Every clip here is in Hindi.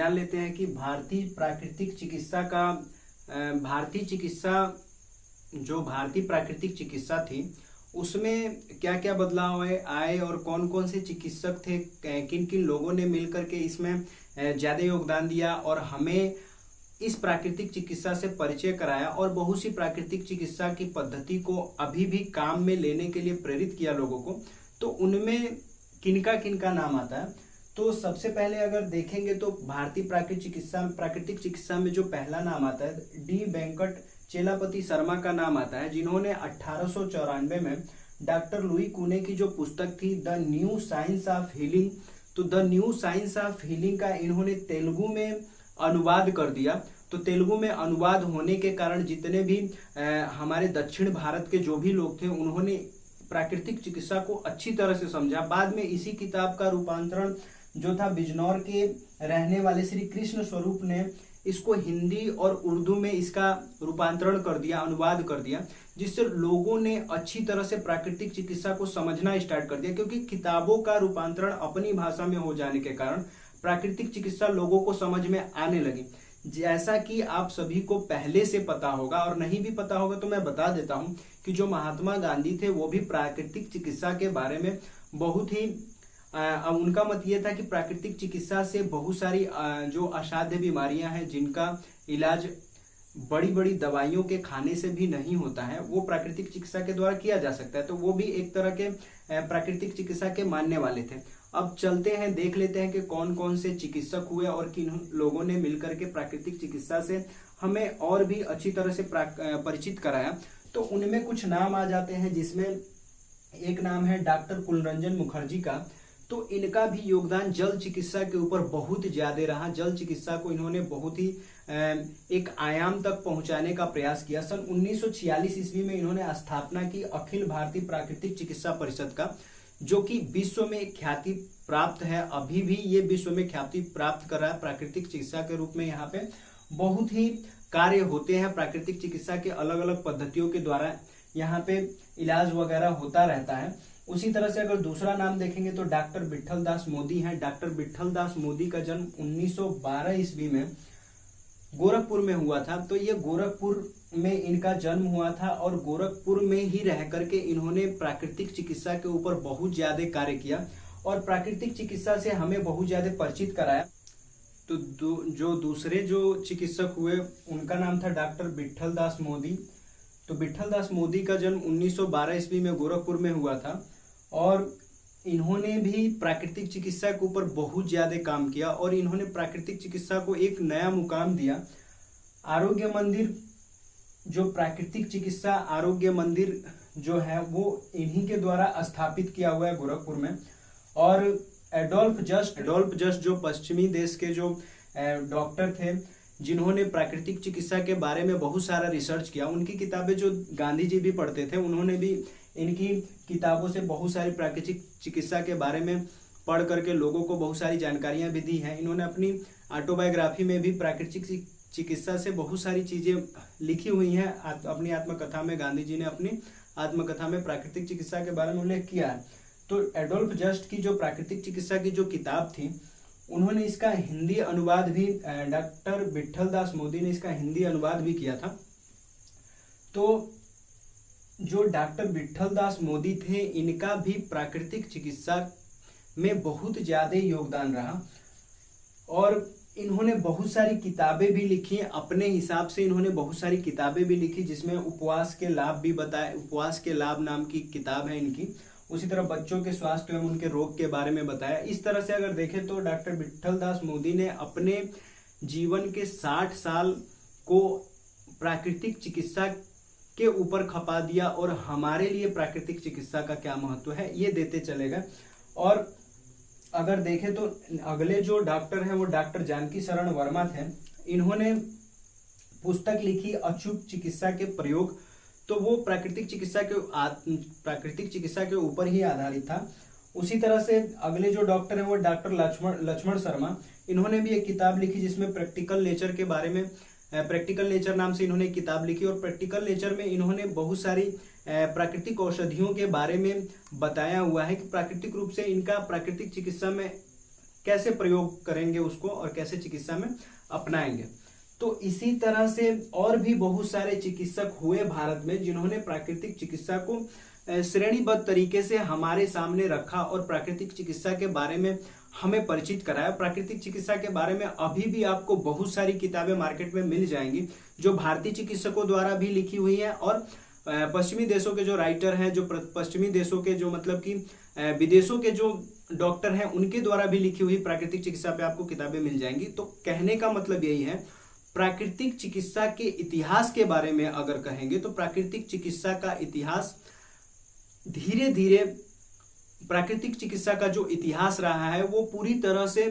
जान लेते हैं कि भारतीय प्राकृतिक चिकित्सा थी उसमें क्या क्या बदलाव आए और कौन कौन से चिकित्सक थे, किन किन लोगों ने मिलकर के इसमें ज्यादा योगदान दिया और हमें इस प्राकृतिक चिकित्सा से परिचय कराया और बहुत सी प्राकृतिक चिकित्सा की पद्धति को अभी भी काम में लेने के लिए प्रेरित किया लोगों को। तो उनमें किनका किनका नाम आता है। तो सबसे पहले अगर देखेंगे तो भारतीय प्राकृतिक चिकित्सा में जो पहला नाम आता है डी वेंकट चेलापति शर्मा का नाम आता है, जिन्होंने 1894 में डॉक्टर लुई कुने की जो पुस्तक थी the new science of healing, तो the new science of healing का इन्होंने तेलुगु में अनुवाद कर दिया। तो तेलुगु में अनुवाद होने के कारण जितने भी हमारे दक्षिण भारत के जो भी लोग थे उन्होंने प्राकृतिक चिकित्सा को अच्छी तरह से समझा। बाद में इसी किताब का रूपांतरण जो था बिजनौर के रहने वाले श्री कृष्ण स्वरूप ने इसको हिंदी और उर्दू में इसका रूपांतरण कर दिया, अनुवाद कर दिया, जिससे लोगों ने अच्छी तरह से प्राकृतिक चिकित्सा को समझना स्टार्ट कर दिया। क्योंकि किताबों का रूपांतरण अपनी भाषा में हो जाने के कारण प्राकृतिक चिकित्सा लोगों को समझ में आने लगी। जैसा कि आप सभी को पहले से पता होगा और नहीं भी पता होगा तो मैं बता देता हूं कि जो महात्मा गांधी थे वो भी प्राकृतिक चिकित्सा के बारे में बहुत ही उनका मत ये था कि प्राकृतिक चिकित्सा से बहुत सारी जो असाध्य बीमारियां हैं जिनका इलाज बड़ी बड़ी दवाइयों के खाने से भी नहीं होता है वो प्राकृतिक चिकित्सा के द्वारा किया जा सकता है। तो वो भी एक तरह के प्राकृतिक चिकित्सा के मानने वाले थे। अब चलते हैं, देख लेते हैं कि कौन कौन से चिकित्सक हुए और किन लोगों ने मिलकर के प्राकृतिक चिकित्सा से हमें और भी अच्छी तरह से परिचित कराया। तो उनमें कुछ नाम आ जाते हैं, जिसमें एक नाम है डॉक्टर कुलरंजन मुखर्जी का। तो इनका भी योगदान जल चिकित्सा के ऊपर बहुत ज्यादा रहा। जल चिकित्सा को इन्होंने बहुत ही एक आयाम तक पहुंचाने का प्रयास किया। सन 1946 ईस्वी में इन्होंने स्थापना की अखिल भारतीय प्राकृतिक चिकित्सा परिषद का, जो कि विश्व में ख्याति प्राप्त है। अभी भी ये विश्व में ख्याति प्राप्त कर रहा है प्राकृतिक चिकित्सा के रूप में। यहाँ पे बहुत ही कार्य होते हैं प्राकृतिक चिकित्सा के, अलग अलग पद्धतियों के द्वारा यहाँ पे इलाज वगैरह होता रहता है। उसी तरह से अगर दूसरा नाम देखेंगे तो डॉक्टर विट्ठल दास मोदी हैं। डॉक्टर विट्ठल दास मोदी का जन्म 1912 ईस्वी में गोरखपुर में हुआ था। तो ये गोरखपुर में इनका जन्म हुआ था और गोरखपुर में ही रह करके इन्होंने प्राकृतिक चिकित्सा के ऊपर बहुत ज्यादा कार्य किया और प्राकृतिक चिकित्सा से हमें बहुत ज्यादा परिचित कराया। तो जो दूसरे जो चिकित्सक हुए उनका नाम था डॉक्टर विट्ठल दास मोदी। तो विट्ठल दास मोदी का जन्म 1912 ईस्वी में गोरखपुर में हुआ था और इन्होंने भी प्राकृतिक चिकित्सा के ऊपर बहुत ज्यादा काम किया और इन्होंने प्राकृतिक चिकित्सा को एक नया मुकाम दिया। आरोग्य मंदिर, जो प्राकृतिक चिकित्सा आरोग्य मंदिर जो है वो इन्हीं के द्वारा स्थापित किया हुआ है गोरखपुर में। और एडोल्फ जस्ट जो पश्चिमी देश के जो डॉक्टर थे जिन्होंने प्राकृतिक चिकित्सा के बारे में बहुत सारा रिसर्च किया, उनकी किताबें जो गांधी जी भी पढ़ते थे उन्होंने भी इनकी किताबों से बहुत सारी प्राकृतिक चिकित्सा के बारे में पढ़ करके लोगों को बहुत सारी जानकारियां भी दी हैं। इन्होंने अपनी ऑटोबायोग्राफी में भी प्राकृतिक चिकित्सा से बहुत सारी चीजें लिखी हुई हैं। अपनी आत्मकथा में गांधी जी ने अपनी आत्मकथा में प्राकृतिक चिकित्सा के बारे में उल्लेख किया है। तो एडोल्फ जस्ट की जो प्राकृतिक चिकित्सा की जो किताब थी उन्होंने इसका हिंदी अनुवाद भी, डॉक्टर विट्ठल दास मोदी ने इसका हिंदी अनुवाद भी किया था। तो जो डॉक्टर विट्ठल दास मोदी थे इनका भी प्राकृतिक चिकित्सा में बहुत ज्यादा योगदान रहा और इन्होंने बहुत सारी किताबें भी लिखी। अपने हिसाब से इन्होंने बहुत सारी किताबें भी लिखी जिसमें उपवास के लाभ भी बताए। उपवास के लाभ नाम की किताब है इनकी। उसी तरह बच्चों के स्वास्थ्य एवं उनके रोग के बारे में बताया। इस तरह से अगर देखें तो डॉक्टर विट्ठल दास मोदी ने अपने जीवन के 60 साल को प्राकृतिक चिकित्सा के ऊपर खपा दिया और हमारे लिए प्राकृतिक चिकित्सा का क्या महत्व है ये देते चले गए। और अगर देखें तो अगले जो डॉक्टर हैं वो डॉक्टर जानकी शरण वर्मा थे। इन्होंने पुस्तक लिखी अचूक चिकित्सा के प्रयोग। तो वो प्राकृतिक चिकित्सा के ऊपर ही आधारित था। उसी तरह से अगले जो डॉक्टर हैं वो डॉक्टर लक्ष्मण शर्मा। इन्होंने भी एक किताब लिखी जिसमें प्रैक्टिकल नेचर के बारे में, प्रैक्टिकल नेचर नाम से इन्होंने किताब लिखी और प्रैक्टिकल नेचर में इन्होंने बहुत सारी प्राकृतिक औषधियों के बारे में बताया हुआ है कि प्राकृतिक रूप से इनका प्राकृतिक चिकित्सा में कैसे प्रयोग करेंगे उसको और कैसे चिकित्सा में अपनाएंगे। तो इसी तरह से और भी बहुत सारे चिकित्सक हुए भारत में जिन्होंने प्राकृतिक चिकित्सा को श्रेणीबद्ध तरीके से हमारे सामने रखा और प्राकृतिक चिकित्सा के बारे में हमें परिचित कराया। प्राकृतिक चिकित्सा के बारे में अभी भी आपको बहुत सारी किताबें मार्केट में मिल जाएंगी जो भारतीय चिकित्सकों द्वारा भी लिखी हुई है और पश्चिमी देशों के जो राइटर हैं, जो पश्चिमी देशों के जो मतलब कि विदेशों के जो डॉक्टर हैं उनके द्वारा भी लिखी हुई प्राकृतिक चिकित्सा पे आपको किताबें मिल जाएंगी। तो कहने का मतलब यही है, प्राकृतिक चिकित्सा के इतिहास के बारे में अगर कहेंगे तो प्राकृतिक चिकित्सा का इतिहास धीरे धीरे, प्राकृतिक चिकित्सा का जो इतिहास रहा है वो पूरी तरह से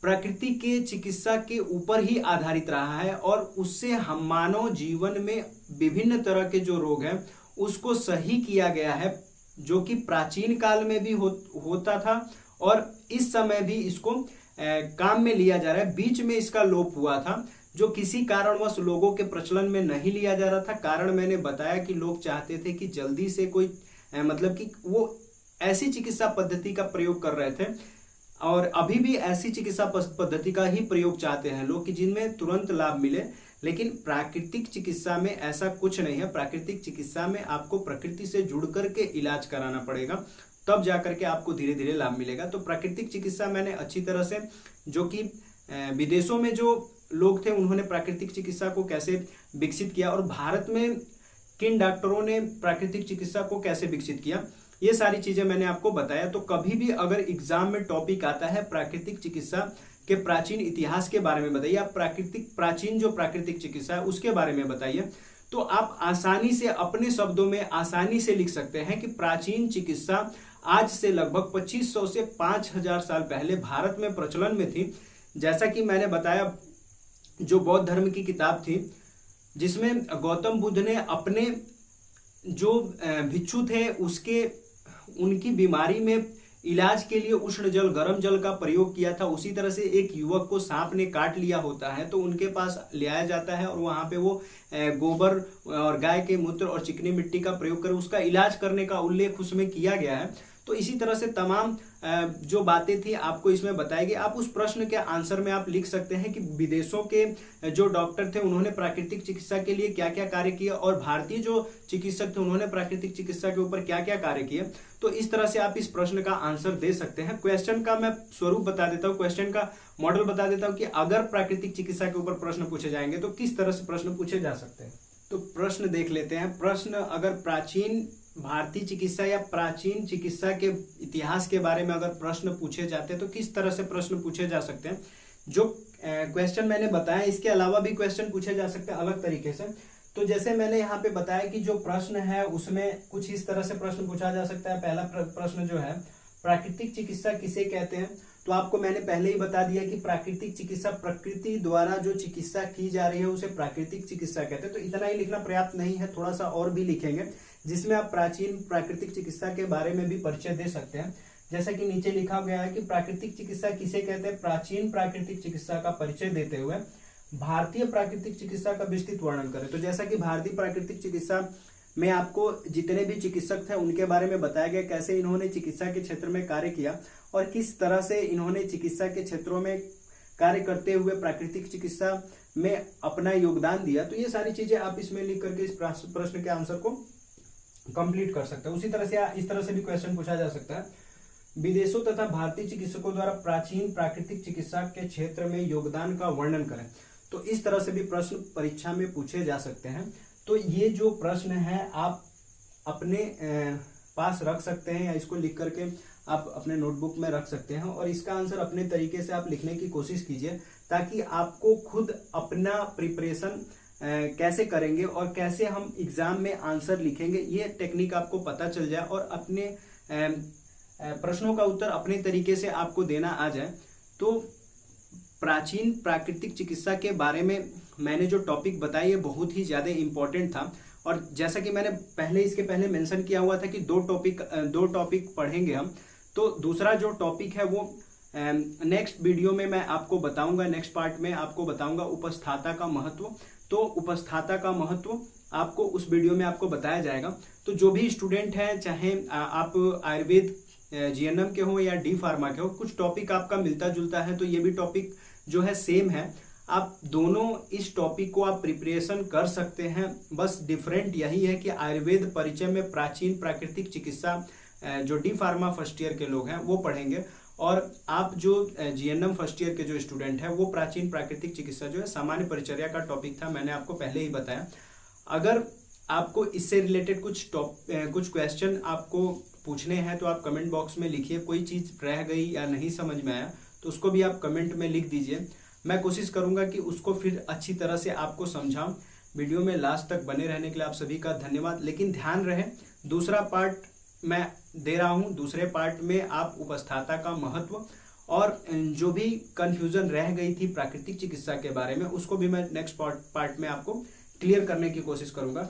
प्रकृति के चिकित्सा के ऊपर ही आधारित रहा है और उससे हम मानव जीवन में विभिन्न तरह के जो रोग हैं उसको सही किया गया है, जो कि प्राचीन काल में भी होता था और इस समय भी इसको काम में लिया जा रहा है। बीच में इसका लोप हुआ था जो किसी कारणवश लोगों के प्रचलन में नहीं लिया जा रहा था। कारण मैंने बताया कि लोग चाहते थे कि जल्दी से कोई मतलब कि वो ऐसी चिकित्सा पद्धति का प्रयोग कर रहे थे और अभी भी ऐसी चिकित्सा पद्धति का ही प्रयोग चाहते हैं लोग कि जिनमें तुरंत लाभ मिले। लेकिन प्राकृतिक चिकित्सा में ऐसा कुछ नहीं है। प्राकृतिक चिकित्सा में आपको प्रकृति से जुड़ करके इलाज कराना पड़ेगा, तब जाकर के आपको धीरे धीरे लाभ मिलेगा। तो प्राकृतिक चिकित्सा मैंने अच्छी तरह से, जो कि विदेशों में जो लोग थे उन्होंने प्राकृतिक चिकित्सा को कैसे विकसित किया और भारत में किन डॉक्टरों ने प्राकृतिक चिकित्सा को कैसे विकसित किया, ये सारी चीजें मैंने आपको बताया। तो कभी भी अगर एग्जाम में टॉपिक आता है प्राकृतिक चिकित्सा के प्राचीन इतिहास के बारे में बताइए, आप प्राचीन जो प्राकृतिक चिकित्सा है उसके बारे में बताइए, तो आप आसानी से अपने शब्दों में आसानी से लिख सकते हैं कि प्राचीन चिकित्सा आज से लगभग 2500 से 5000 साल पहले भारत में प्रचलन में थी। जैसा कि मैंने बताया, जो बौद्ध धर्म की किताब थी जिसमें गौतम बुद्ध ने अपने जो भिक्षु थे उनकी बीमारी में इलाज के लिए उष्ण जल, गर्म जल का प्रयोग किया था। उसी तरह से एक युवक को सांप ने काट लिया होता है तो उनके पास ले आया जाता है और वहां पे वो गोबर और गाय के मूत्र और चिकनी मिट्टी का प्रयोग कर उसका इलाज करने का उल्लेख उसमें किया गया है। तो इसी तरह से तमाम जो बातें थी आपको इसमें बताई गई। आप उस प्रश्न के आंसर में आप लिख सकते हैं कि विदेशों के जो डॉक्टर थे उन्होंने प्राकृतिक चिकित्सा के लिए क्या क्या कार्य किए और भारतीय जो चिकित्सक थे उन्होंने प्राकृतिक चिकित्सा के ऊपर क्या क्या कार्य किए। तो इस तरह से आप इस प्रश्न का आंसर दे सकते हैं। क्वेश्चन का मैं स्वरूप बता देता हूँ, क्वेश्चन का मॉडल बता देता हूँ कि अगर प्राकृतिक चिकित्सा के ऊपर प्रश्न पूछे जाएंगे तो किस तरह से प्रश्न पूछे जा सकते हैं। तो प्रश्न देख लेते हैं। प्रश्न अगर प्राचीन भारतीय चिकित्सा या प्राचीन चिकित्सा के इतिहास के बारे में अगर प्रश्न पूछे जाते हैं तो किस तरह से प्रश्न पूछे जा सकते हैं। जो क्वेश्चन मैंने बताया इसके अलावा भी क्वेश्चन पूछे जा सकते हैं अलग तरीके से। तो जैसे मैंने यहाँ पे बताया कि जो प्रश्न है उसमें कुछ इस तरह से प्रश्न पूछा जा सकता है। पहला प्रश्न जो है, प्राकृतिक चिकित्सा किसे कहते हैं, तो आपको मैंने पहले ही बता दिया कि प्राकृतिक चिकित्सा, प्रकृति द्वारा जो चिकित्सा की जा रही है उसे प्राकृतिक चिकित्सा कहते हैं। तो इतना ही लिखना पर्याप्त नहीं है, थोड़ा सा और भी लिखेंगे जिसमें आप प्राचीन प्राकृतिक चिकित्सा के बारे में भी परिचय दे सकते हैं। जैसा कि नीचे लिखा गया है कि प्राकृतिक चिकित्सा किसे कहते हैं, प्राचीन प्राकृतिक चिकित्सा का परिचय देते हुए भारतीय प्राकृतिक चिकित्सा का विस्तृत वर्णन करें। तो जैसा कि भारतीय प्राकृतिक चिकित्सा में आपको जितने भी चिकित्सक थे उनके बारे में बताया गया, कैसे इन्होंने चिकित्सा के क्षेत्र में कार्य किया और किस तरह से इन्होंने चिकित्सा के क्षेत्रों में कार्य करते हुए प्राकृतिक चिकित्सा में अपना योगदान दिया। तो ये सारी चीजें आप इसमें लिख करके इस प्रश्न के आंसर को कंप्लीट कर सकते हैं। उसी तरह से इस तरह से भी क्वेश्चन पूछा जा सकता है, विदेशों तथा भारतीय चिकित्सकों द्वारा प्राचीन प्राकृतिक चिकित्सा के क्षेत्र में योगदान का वर्णन करें। तो इस तरह से भी प्रश्न परीक्षा में पूछे जा सकते हैं। तो ये जो प्रश्न है आप अपने पास रख सकते हैं या इसको लिख करके आप अपने नोटबुक में रख सकते हैं और इसका आंसर अपने तरीके से आप लिखने की कोशिश कीजिए ताकि आपको खुद अपना प्रिपरेशन कैसे करेंगे और कैसे हम एग्जाम में आंसर लिखेंगे ये टेक्निक आपको पता चल जाए और अपने प्रश्नों का उत्तर अपने तरीके से आपको देना आ जाए। तो प्राचीन प्राकृतिक चिकित्सा के बारे में मैंने जो टॉपिक बताया ये बहुत ही ज़्यादा इम्पोर्टेंट था और जैसा कि मैंने इसके पहले मेंशन किया हुआ था कि दो टॉपिक पढ़ेंगे हम। तो दूसरा जो टॉपिक है वो नेक्स्ट वीडियो में मैं आपको बताऊंगा, नेक्स्ट पार्ट में आपको बताऊंगा उपस्थाता का महत्व। तो उपस्थाता का महत्व आपको उस वीडियो में आपको बताया जाएगा। तो जो भी स्टूडेंट हैं, चाहे आप आयुर्वेद जीएनएम के हो या डी फार्मा के हो, कुछ टॉपिक आपका मिलता जुलता है, तो ये भी टॉपिक जो है सेम है। आप दोनों इस टॉपिक को आप प्रिपरेशन कर सकते हैं। बस डिफरेंट यही है कि आयुर्वेद परिचय में प्राचीन प्राकृतिक चिकित्सा जो डी फार्मा फर्स्ट ईयर के लोग हैं वो पढ़ेंगे, और आप जो जीएनएम फर्स्ट ईयर के जो स्टूडेंट हैं वो प्राचीन प्राकृतिक चिकित्सा जो है सामान्य परिचर्या का टॉपिक था, मैंने आपको पहले ही बताया। अगर आपको इससे रिलेटेड कुछ क्वेश्चन आपको पूछने हैं तो आप कमेंट बॉक्स में लिखिए। कोई चीज रह गई या नहीं समझ में आया तो उसको भी आप कमेंट में लिख दीजिए, मैं कोशिश करूंगा कि उसको फिर अच्छी तरह से आपको समझाऊं। वीडियो में लास्ट तक बने रहने के लिए आप सभी का धन्यवाद। लेकिन ध्यान रहे, दूसरा पार्ट मैं दे रहा हूं, दूसरे पार्ट में आप उपस्थाता का महत्व और जो भी कंफ्यूजन रह गई थी प्राकृतिक चिकित्सा के बारे में उसको भी मैं नेक्स्ट पार्ट में आपको क्लियर करने की कोशिश करूंगा।